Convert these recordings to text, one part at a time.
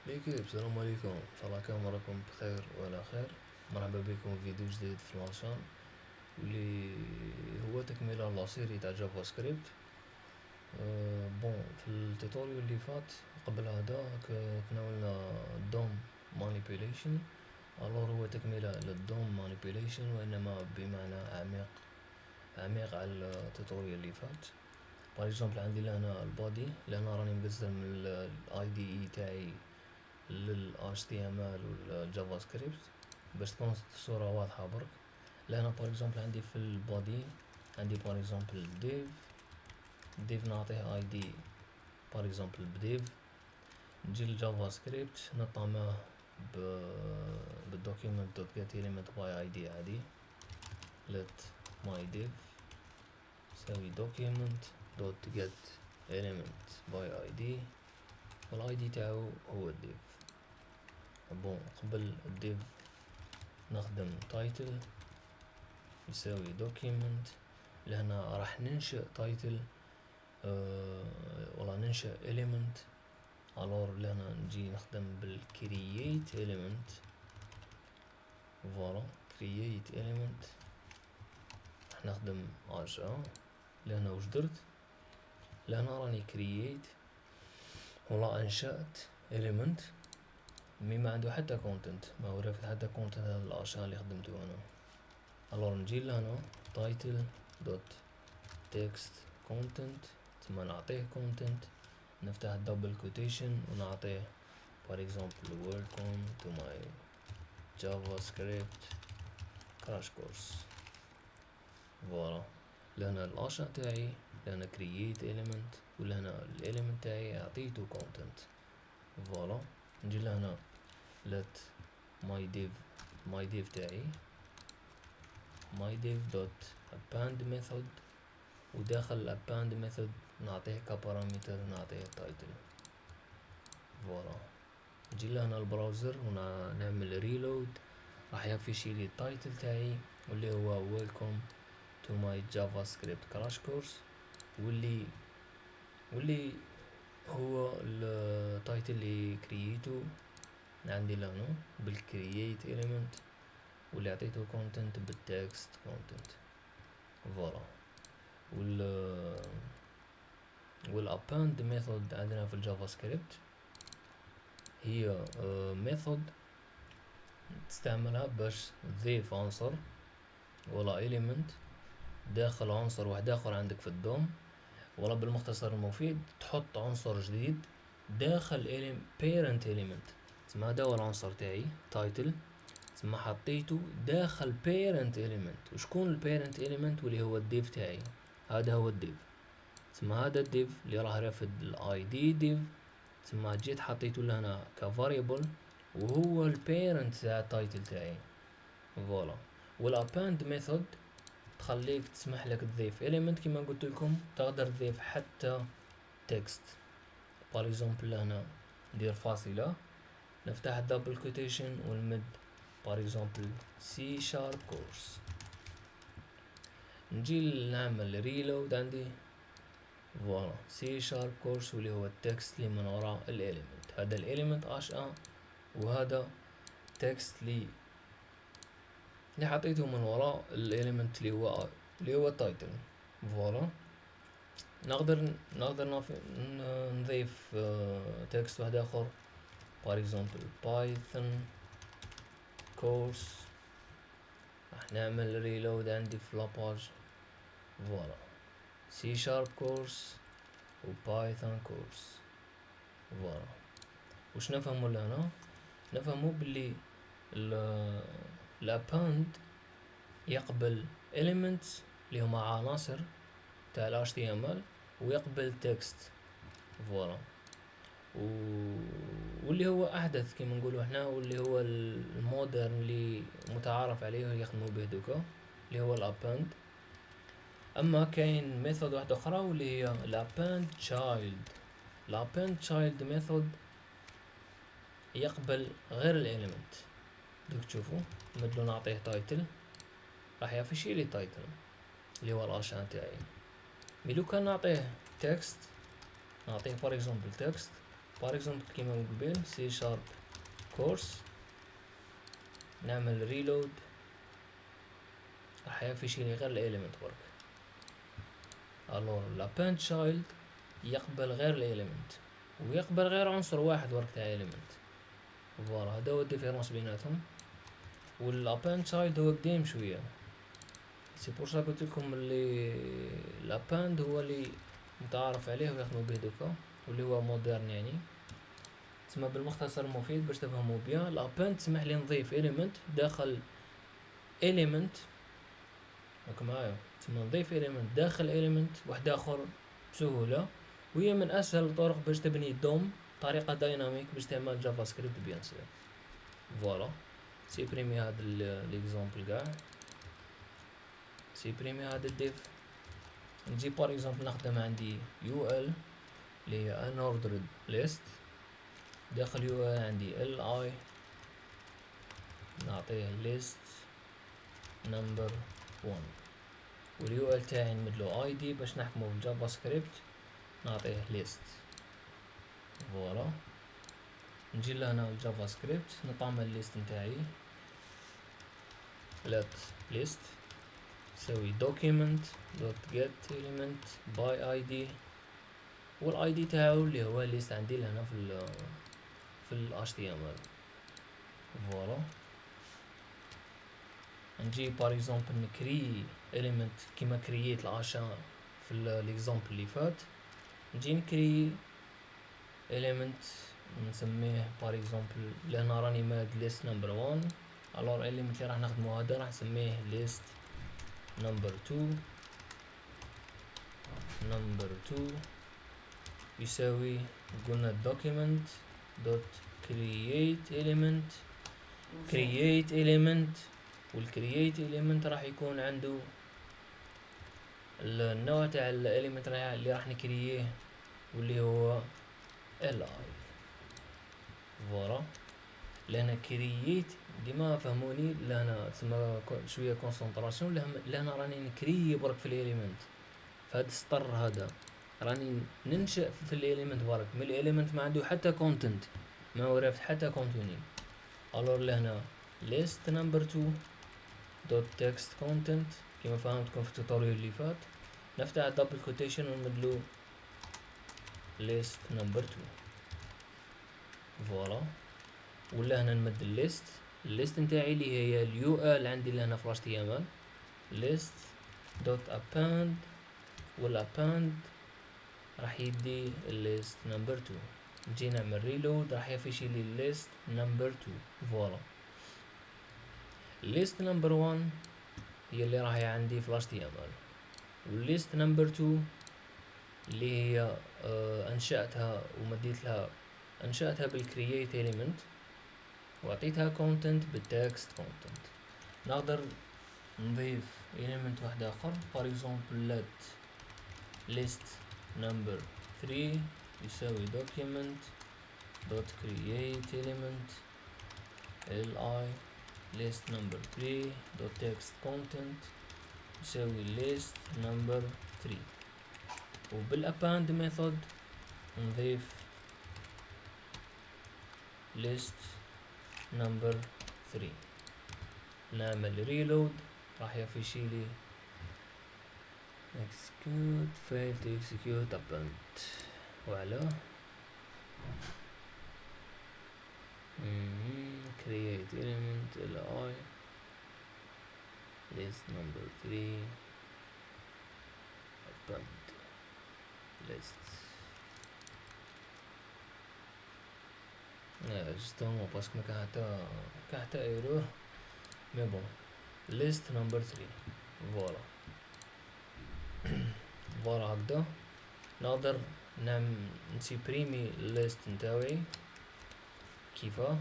ليكيب السلام عليكم، ان شاء الله كامل راكم بخير وعلى خير. مرحبا بكم في فيديو جديد في لاشين واللي هو تكمله لاسيري تاع جافا سكريبت. بون في التوتوريال اللي فات قبل هذاك تناولنا الدوم مانيبيوليشن. الور هو تكمله للدوم مانيبيوليشن وانما بمعنى عميق على التوتوريال اللي فات. باغ اكزومبل عندي لهنا البادي، لهنا راني مقسم الاي دي اي تاعي لل HTML والجافا سكريبت باش تكون الصورة واضحة برك. لهنا باغ اكزومبل عندي في البادي عندي باغ اكزومبل ديف نعطيه اي دي باغ اكزومبل بديف. نجي للجافا سكريبت نطمه بالدوكيمنت دوت جيت element باي اي دي عادي. let my div يساوي document دوت get element باي اي دي والاي دي تاعو هو الديف. بون قبل الديف نخدم تايتل يساوي دوكيمنت. لهنا راح ننشئ تايتل ولا ننشئ element. الور لهنا نجي نخدم بالcreate element. فوالا create element راح نخدم اشا. لهنا وش درت؟ لهنا راني create ولا انشأت element مي ما عنده حتى content، ما هو رافد حتى content. هذا الاشياء اللي خدمته انا. الور نجي لهنا title دوت text content ثم نعطيه content، نفتح double quotation ونعطيه for example welcome to my javascript crash course. فوالا لهنا الاشياء تاعي، لهنا create element ولهنا element تاعي اعطيته content. فوالا نجي لهنا let my div تاعي my div dot append method، وداخل append method نعطيه كبارامتر نعطيه title. فوالا نجي لهنا البراوزر ونعمل ريلود، راح يفشي لي التايتل تاعي واللي هو welcome to my javascript crash course، واللي هو التايتل اللي كرييتو عندي لهنا بالcreate element واللي عطيته content بالtext content. فوالا والappend method عندنا في الجافا سكريبت هي method تستعملها باش تضيف عنصر ولا element داخل عنصر واحد اخر عندك في الدوم، ولا بالمختصر المفيد تحط عنصر جديد داخل parent element. تسمى هذا هو العنصر تاعي title، تسمى حطيته داخل parent element. وشكون البيرنت element؟ واللي هو الديف تاعي، هذا هو الديف. تسمى هذا الديف اللي راه رافد الاي دي ديف، تسمى جيت حطيته لهنا كفاريبل وهو البيرنت تاع التايتل تاعي. فوالا والاباند ميثود تخليك تسمح لك تضيف element كما قلت لكم، تقدر تضيف حتى text. بار اكزومبل لهنا ندير فاصلة نفتح دبل كوتيشن ونمد بار اكزومبل سي شارب كورس. نجي نعمل ريلود عندي فوالا سي شارب كورس واللي هو التكست اللي من وراء الاليمنت. هذا الاليمنت اش ا وهذا تكست اللي حطيته من وراء الاليمنت اللي هو التايتل. فوالا نقدر نضيف تكست واحد اخر بار اكزومبل بايثون كورس. راح نعمل ريلود عندي في لاباج فوالا سي شارب كورس وبايثون كورس. فوالا وش نفهمو لهنا؟ نفهمو باللي الاباند يقبل elements اللي هما عناصر تاع ال HTML ويقبل text. فوالا واللي هو احدث كما نقولوا احنا، واللي هو المودرن اللي متعارف عليه يخدموا به دوكا اللي هو الاباند. اما كاين ميثود واحده اخرى واللي هي الاباند تشايلد ميثود يقبل غير الاليمنت. دوك تشوفوا مدلو نعطيه تايتل راح يفشي لي تايتل اللي هو الاشان تاعي. مي لو كان نعطيه تكست، نعطيه بار اكزومبل تكست بار اكزومبل كيما من قبل سي شارب كورس، نعمل ريلود راح يفشيلي غير الاليمنت برك. الور لابان تشايلد يقبل غير الاليمنت ويقبل غير عنصر واحد برك تاع الاليمنت. فوالا هذا هو الديفيرونس بيناتهم. والابان تشايلد هو قديم شويه، سي بور سا قلتلكم اللي لاباند هو اللي متعارف عليه ويخدموا به دوكا واللي هو مودرن يعني. تسمى بالمختصر المفيد باش تفهموا بيان، لاباند تسمح لي نضيف اليمنت داخل اليمنت، راكم معايا؟ تسمى نضيف اليمنت داخل اليمنت واحد اخر بسهوله، وهي من اسهل الطرق باش تبني دوم طريقه دايناميك باستعمال جافا سكريبت بيان سور. فوالا سيبريمي هذا ليكزامبل كاع، سيبريمي هذا الديف. نجي بار اكزومبل نخدم عندي يو ال اللي هي ان اوردرد ليست، داخل يو ال عندي ال اي نعطيه ليست نمبر 1، واليو ال تاعي نمدلو اي دي باش نحكمو بالجافا سكريبت نعطيه ليست. فوالا نجي لهنا الجافا سكريبت نطعمل الليست نتاعي let list نسوي document dot get element by id، والاي دي تاعو اللي هو الليست عندي لهنا في ال HTML. فوالا نجي بار اكزومبل نكري element كيما كرييت العشاء في الاكزامبل اللي فات، نجي نكري element نسميه بار اكزومبل لهنا راني ماد list number 1. الور element اللي راح نخدمو هذا راح نسميه list number 2 يساوي قلنا document dot create element والcreate element راح يكون عنده النوع تاع الاليمنت اللي راح نكرييه واللي هو li. فوالا لأن كرييت ديما فهموني، لأنا تسمى شويه كونسنطراسيون، لأنا راني نكري برك في الاليمنت، فهاد السطر هذا راني ننشئ في الاليمنت برك، من الاليمنت ما عنده حتى كونتنت، ما ورافت حتى كونتوني. الور لهنا list number 2 دوت تكست كونتنت كما فهمتكم في التوتوريال اللي فات، نفتح دبل كوتيشن ونمدلو list number 2. فوالا ولا هنا نمد الليست نتاعي اللي هي اليو ال عندي لهنا في HTML list دوت append، والappend راح يدي list number 2. نجي نعمل ريلود راح يفشي لي list number 2. فوالا list number 1 هي اللي راهي عندي في HTML، والlist number 2 اللي هي انشأتها ومديت لها انشأتها بالcreate element وعطيتها content بالtext content. نقدر نضيف element واحد اخر for example let list number 3 يساوي document dot create element li list number 3 dot text content يساوي list number 3، وبالاppend method نضيف list number 3. نعمل reload راح يفشيلي execute fail to execute append، وعلى create element li list number 3 append list. justement parce que ما كان حتى error mais bon list number 3. فوالا فوالا هكذا نقدر نسيبريمي الليست نتاوعي كيفاه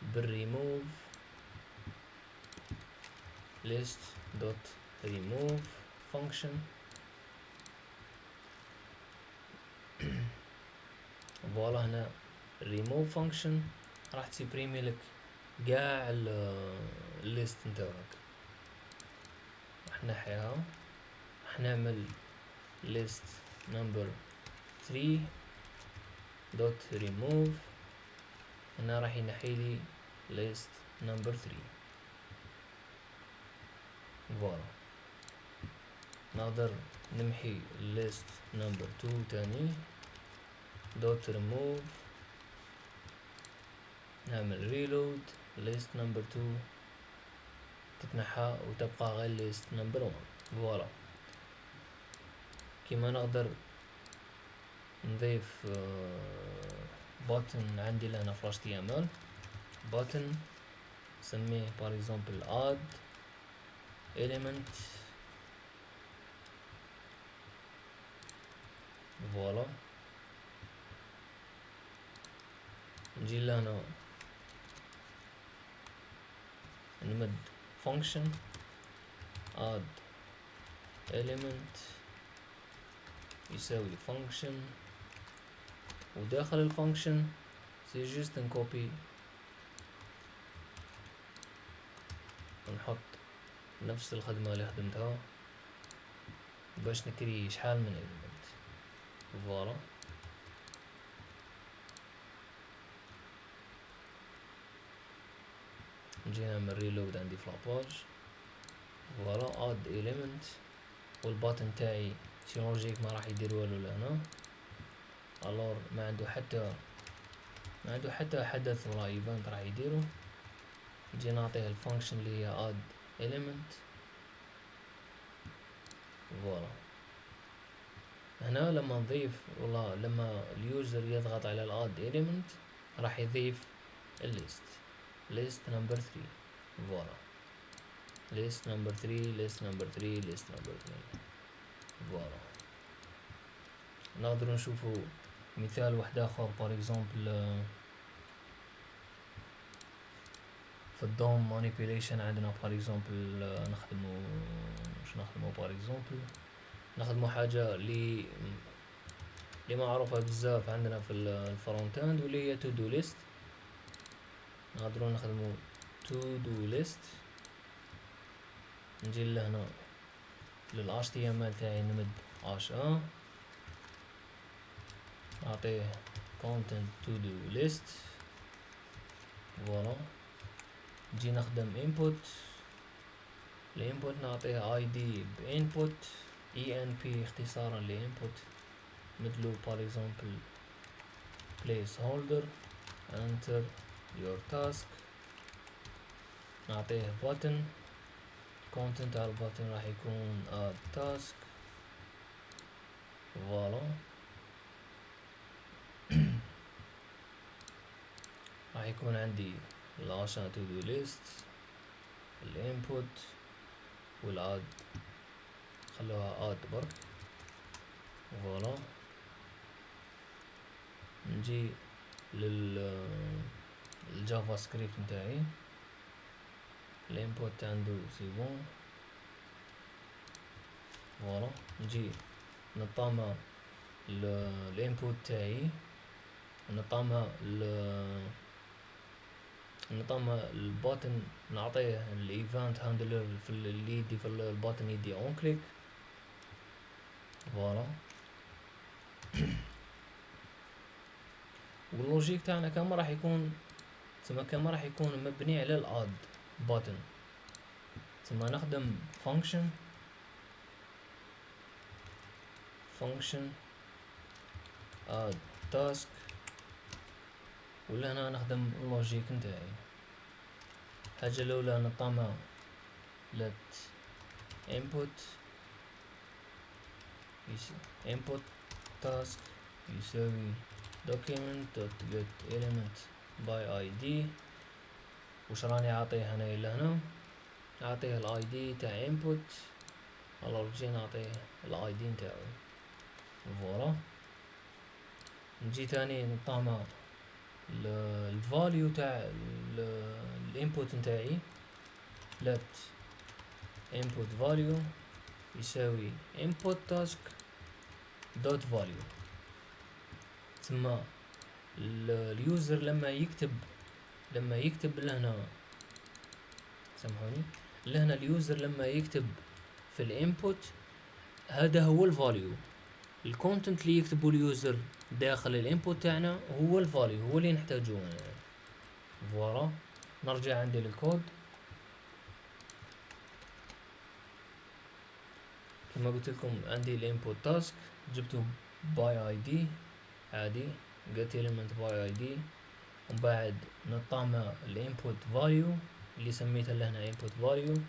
بالريموف list dot remove function. فوالا هنا remove function راح تسيبريمي لك قاع الليست نتاعك. راح نحيها، راح نعمل list number 3 دوت ريموف. هنا راح ينحي لي list number 3. فوالا نقدر نمحي list number 2 تاني. دوت ريموف، نعمل reload list number 2 تتنحى وتبقى غير list number 1. فوالا كيما نقدر نضيف button عندي لهنا في HTML. button سميه par exemple add element. فوالا نجي لهنا نمد function add element يساوي function، وداخل الفانكشن سي جوست نكوبي ونحط نفس الخدمة اللي خدمتها باش نكري شحال من element. فوالا نجي نعمل ريلود عندي في لاباج. فوالا add element، والباتن تاعي سي لوجيك ما راح يدير والو لهنا. الور ما عنده حتى حدث ولا ايفنت راح يديرو. نجي نعطيه الفانكشن اللي هي add element. فوالا هنا لما نضيف ولا لما اليوزر يضغط على الاد element راح يضيف الليست list number 3. فوالا list number 3 list number 3 list number 3. فوالا نقدر نشوفو مثال واحد اخر بار اكزومبل في الدوم مانيبيوليشن. عندنا بار اكزومبل نخدمو بار اكزومبل نخدمو حاجه اللي معروفه بزاف عندنا في الفرونت اند، واللي هي تو دو ليست. نقدروا نخدمو تو دو ليست. نجي لهنا لل HTML تاعي نمد h1 نعطيه content to do list. فوالا نجي نخدم input. الانبوت نعطيه id بانبوت enp اختصارا لانبوت، مثلو par example placeholder enter your task. نعطيه button content على البutton راح يكون add task. فوالا راح يكون عندي العشرة to do list، الانبوت والاد خلوها add برك. فوالا نجي للجافا سكريبت نتاعي. الانبوت عنده سي بون. فوالا نجي نطامع الانبوت تاعي، نطامع الباتن، نعطيه الايفنت هاندلر في اللي يدي في الباتن يدي اون كليك. فوالا واللوجيك تاعنا كما راح يكون مبني على الاد باتن. ثم نخدم function add task، ولهنا نخدم اللوجيك نتاعي. الحاجة الأولى نطمع let input task يساوي document.getElement by id. وش راني عاطيه هنا لهنا؟ عاطيه الاي دي تاع input. الو نجي نعطيه الاي دي نتاعو. فوالا نجي تاني نطمع الفاليو تاع الانبوت نتاعي let input value يساوي input task dot value. ثم اليوزر لما يكتب لهنا، سامحوني، لهنا اليوزر لما يكتب في الانبوت هذا هو الفاليو. الكونتنت اللي يكتبه اليوزر داخل الانبوت تاعنا هو الفاليو هو اللي نحتاجوه. فوالا نرجع عندي للكود كما قلت لكم. عندي الانبوت تاسك جبته باي اي دي عادي get element باي اي دي، ومن بعد نطامع الانبوت فاليو اللي سميتها لهنا input value.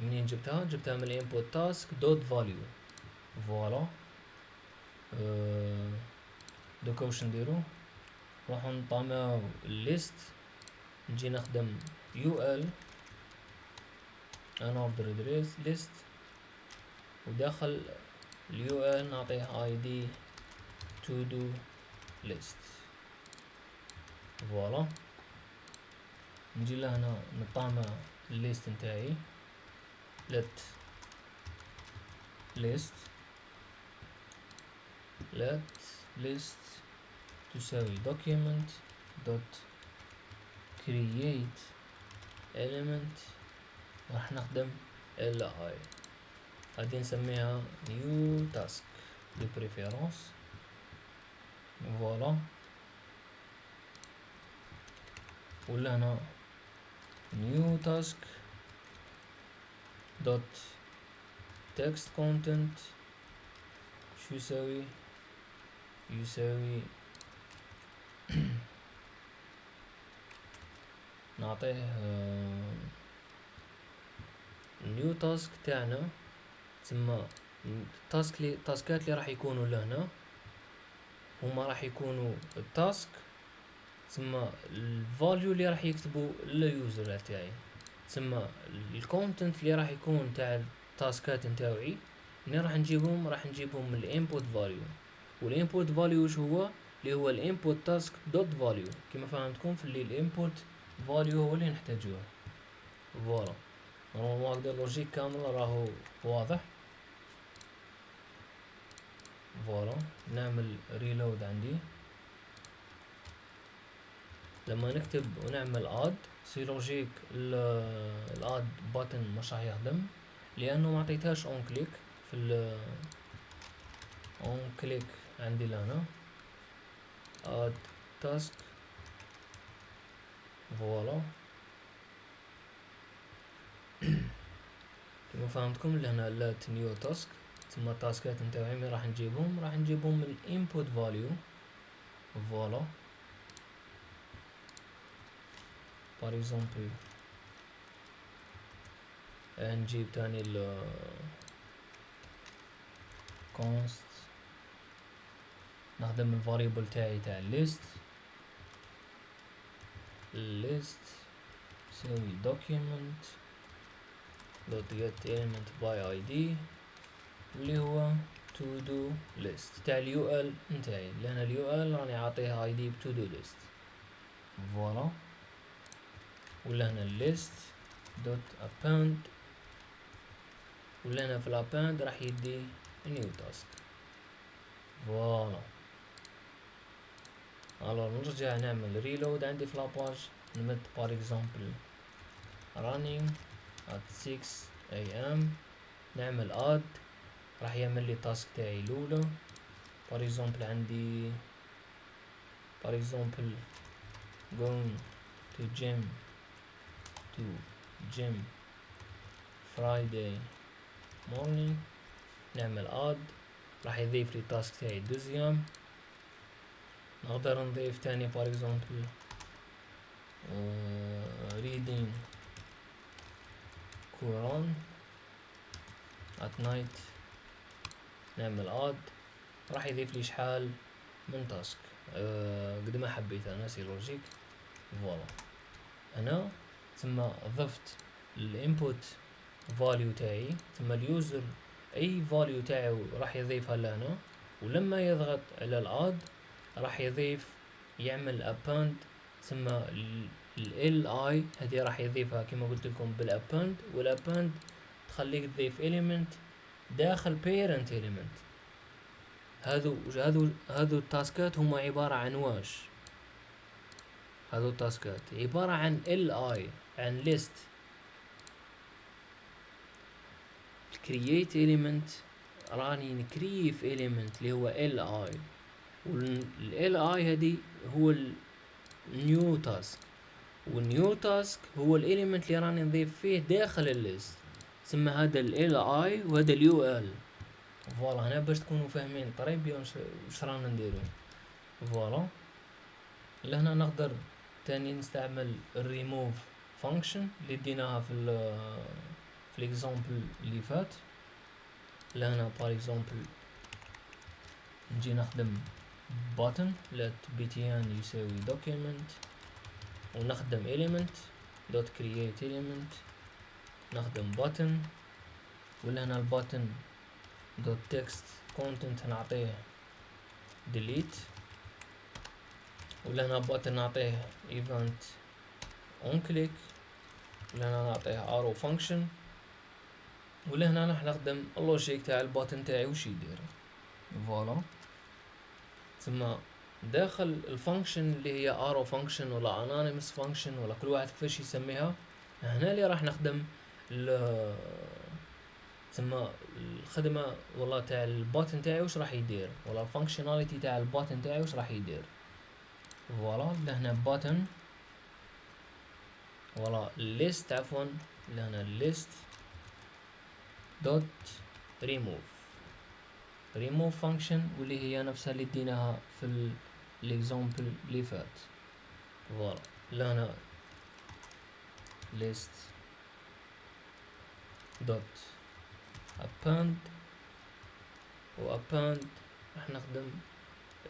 منين جبتها من الانبوت تاسك دوت فاليو. فوالا دوكا واش نديرو، نروح نطامعو الليست، نجي نخدم ul unordered list، وداخل ul نعطيه id to do list. فوالا نجي لهنا نطامع الليست نتاعي let list تساوي document dot create element، راح نخدم li هادي نسميها new task de préférence. فوالا ولا هنا new task dot text content شو يساوي نعطيه new task تاعنا، تسمى تاسكات اللي راح يكونوا لهنا هما راح يكونوا التاسك، تسمى الفاليو اللي راح يكتبوا لليوزر تاعي، تسمى الكونتنت اللي راح يكون تاع التاسكات نتاعي منين راح نجيبهم من الانبوت فاليو. والانبوت فاليو وش هو؟ اللي هو الانبوت تاسك دوت فاليو، كما فهمتكم في اللي الانبوت فاليو هو اللي نحتاجوه. فوالا هكذا اللوجيك كامل راهو واضح. فوالا نعمل ريلود عندي، لما نكتب ونعمل اد سي لوجيك الاد باتن مش راح يخدم لانه ما عطيتهاش اون كليك في اون كليك عندي لهنا اد تاسك. فوالا كما فهمتكم لهنا لات نيو تاسك، ثم التاسكات نتاعي مين راح نجيبهم من الانبوت فاليو. فوالا بار اكزومبل نجيب تاني ال const، نخدم الفاريبل تاعي تاع list سوي document dot get element by id اللي هو to do list تاع اليو ال نتاعي، لان اليو ال راني عاطيه id ب to do list. فوالا ولا هنا list dot append، ولا هنا في الاباند راح يدي new task. فوالا الو نرجع نعمل ريلود عندي في لاباج، نمد بار اكزومبل running at 6 am، نعمل add راح يعمل لي التاسك تاعي الاولى. بار اكزومبل عندي بار اكزومبل going to gym Friday morning، نعمل add راح يضيف لي التاسك تاعي دوزيام. نقدر نضيف تاني بار اكزومبل reading Quran at night، نعمل add راح يضيف لي شحال من تاسك قد ما حبيت انا سي لوجيك. فوالا هنا ثم ضفت الانبوت فاليو تاعي، ثم اليوزر اي فاليو تاعي راح يضيفها لهنا، ولما يضغط على الاد راح يعمل اباند، ثم ال اي هذه راح يضيفها كما قلت لكم بالاباند، والاباند تخليك تضيف element داخل parent element. هذو التاسكات هم عبارة عن واش؟ هذو التاسكات عبارة عن li عن list create element راني نكريف element اللي هو li، وال li هدي هو النيو تاسك، والنيو تاسك هو الاليمنت اللي راني نضيف فيه داخل الليست، تسمى هذا ال li وهذا اليو ال. فوالا هنا باش تكونوا فاهمين طريبيا وش رانا نديرو. فوالا لهنا نقدر تاني نستعمل الريموف فانكشن اللي ديناها في الاكزامبل اللي فات. لهنا بار اكزامبل نجي نخدم button let btn يساوي document، ونخدم element dot create element، نخدم button، ولهنا البutton dot text content نعطيه delete، ولهنا button نعطيه event on click، ولهنا نعطيه arrow function، ولهنا راح نخدم اللوجيك تاع البutton تاعي وش يدير. فوالا ثم داخل الفانكشن اللي هي arrow function ولا anonymous function ولا كل واحد كيفاش يسميها، هنا اللي راح نخدم ثم الخدمة والله تاع البوتن تاعي وش راح يدير، ولا الفانكشناليتي تاع البوتن تاعي وش راح يدير. فوالا لهنا بوتن ولا list عفوا، لهنا list دوت remove function واللي هي نفسها اللي ديناها في الاكزامبل اللي فات. فوالا لهنا list دوت append، و append راح نخدم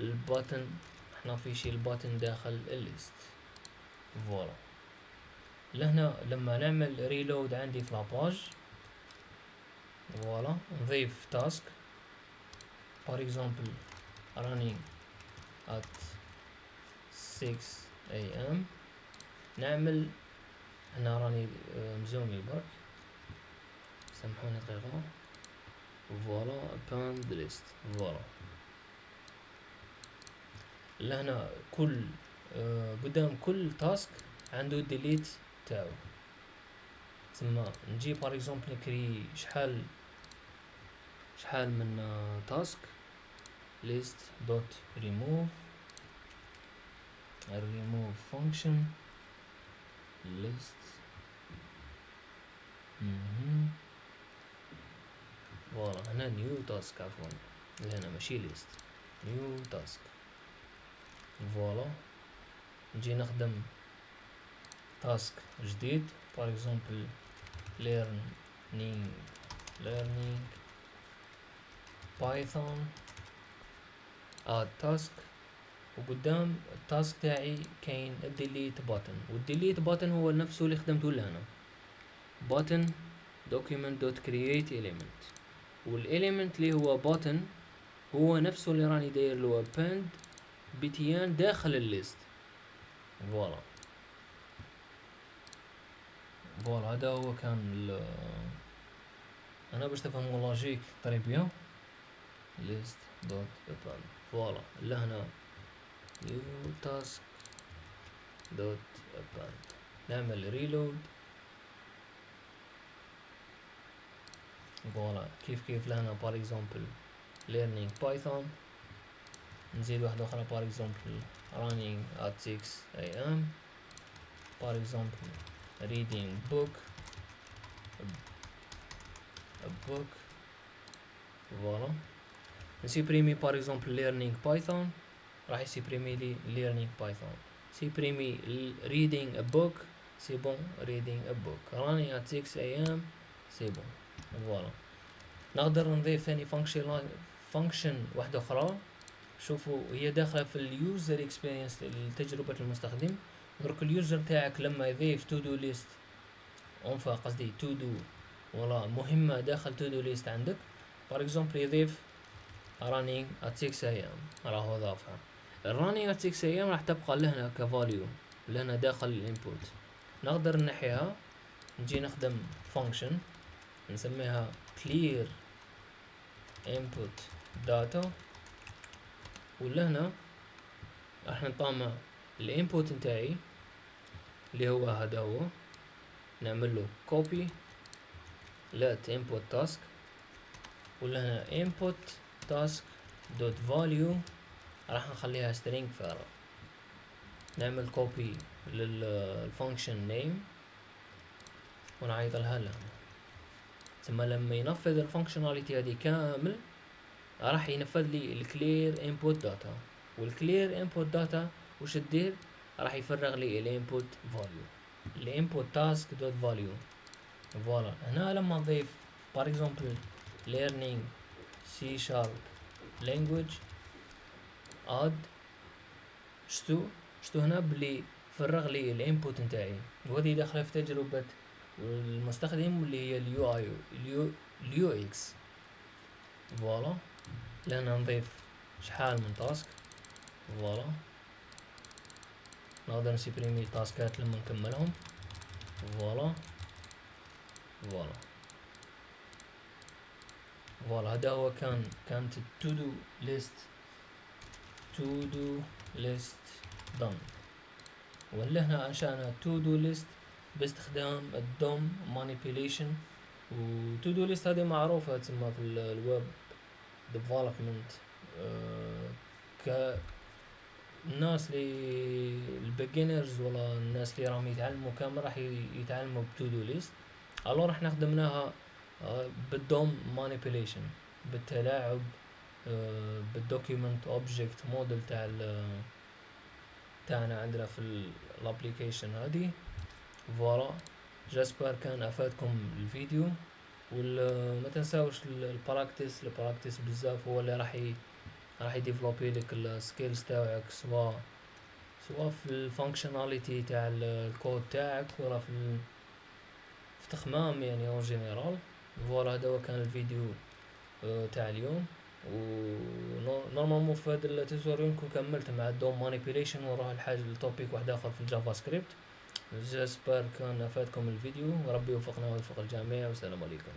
البوتن، احنا في شي البوتن داخل الليست. فوالا لهنا لما نعمل ريلود عندي في لاباج، فوالا نضيف تاسك for example running at 6 am، نعمل هنا راني مزومي برك سامحوني دقيقة. فوالا append list. فوالا لهنا كل قدام كل تاسك عنده delete تاعو، ثم نجي بار اكزومبل نكري شحال من تاسك list دوت remove function list. فوالا هنا نيو تاسك عفوا، هنا ماشي list نيو تاسك. فوالا نجي نخدم تاسك جديد بار اكزومبل learning بايثون add task، وقدام التاسك تاعي كاين الديليت بutton، والديليت button هو نفسه اللي خدمته لهنا button document dot create element، والelement اللي هو button هو نفسه اللي راني داير له append btn داخل الليست. فوالا هذا هو كان انا باش تفهموا اللوجيك طريبيا list dot append. فوالا لهنا new task dot append، نعمل reload. فوالا كيف لهنا بار اكزومبل learning python، نزيد واحدة أخرى بار اكزومبل running at 6 am، بار اكزومبل reading book a book. فوالا نسيبريمي بار اكزومبل learning python، راح يسيبريمي لي learning python، سيبريمي reading a book سي بون reading a book، running at 6 am سي بون. فوالا نقدر نضيف ثاني فانكشن واحدة أخرى، شوفوا هي داخلة في اليوزر اكسبيرينس لتجربة المستخدم. درك اليوزر تاعك لما يضيف تو دو ليست قصدي تو دو ولا مهمة داخل تو دو ليست عندك، فور اكزومبل يضيف running at 6 am راهو ضافها، running at 6 am راح تبقى لهنا كفاليو لهنا داخل الانبوت. نقدر نحيها، نجي نخدم فانكشن نسميها clear input data، ولهنا راح نطامع الانبوت نتاعي اللي هو هذا هو، نعمل له copy let input task ولا هنا input task dot value راح نخليها string فارغ. نعمل copy للfunction name ونعيط لها لهنا. ثم لما ينفذ الفانكشناليتي هذه كامل راح ينفذ لي الكلير input data، والكلير input data وش تدير؟ راح يفرغ لي الانبوت فاليو، الانبوت تاسك دوت فاليو. فوالا هنا لما نضيف for example learning C# language add شتو هنا بلي فرغ لي الانبوت نتاعي، وهذه داخله في تجربه المستخدم اللي هي اليو اي اليو اكس. فوالا لهنا نضيف شحال من تاسك. فوالا نقدر نسيبريمي تاسكات لما نكملهم. فوالا هذا هو كانت to do list done. ولا هنا انشأنا to do list باستخدام الدوم manipulation. و to do list هذه معروفة تسمى في الويب development الناس اللي البيجنرز ولا الناس اللي راهم يتعلموا كامل راح يتعلموا ب to do list. الو راح نخدمناها بالدوم مانيبيوليشن، بالتلاعب بالدوكيومنت اوبجكت موديل تاعنا عندنا في الابليكيشن هذه. فوالا جاسبر كان افادكم الفيديو، وما تنساوش البراكتس بزاف هو اللي راح يديفلوبي لك السكيلز تاعك، سواء في الفانكشناليتي تاع الكود تاعك ولا في تخمام يعني اون جينيرال. فوالا هذا هو كان الفيديو تاع اليوم. و نورمالمون في هذا التوتوريال نكون كملت مع الدوم مانيبيوليشن ونروح لحاجه لتوبيك واحد اخر في الجافا سكريبت. جاسبر كان افادكم الفيديو، وربي يوفقنا ويوفق الجميع، والسلام عليكم.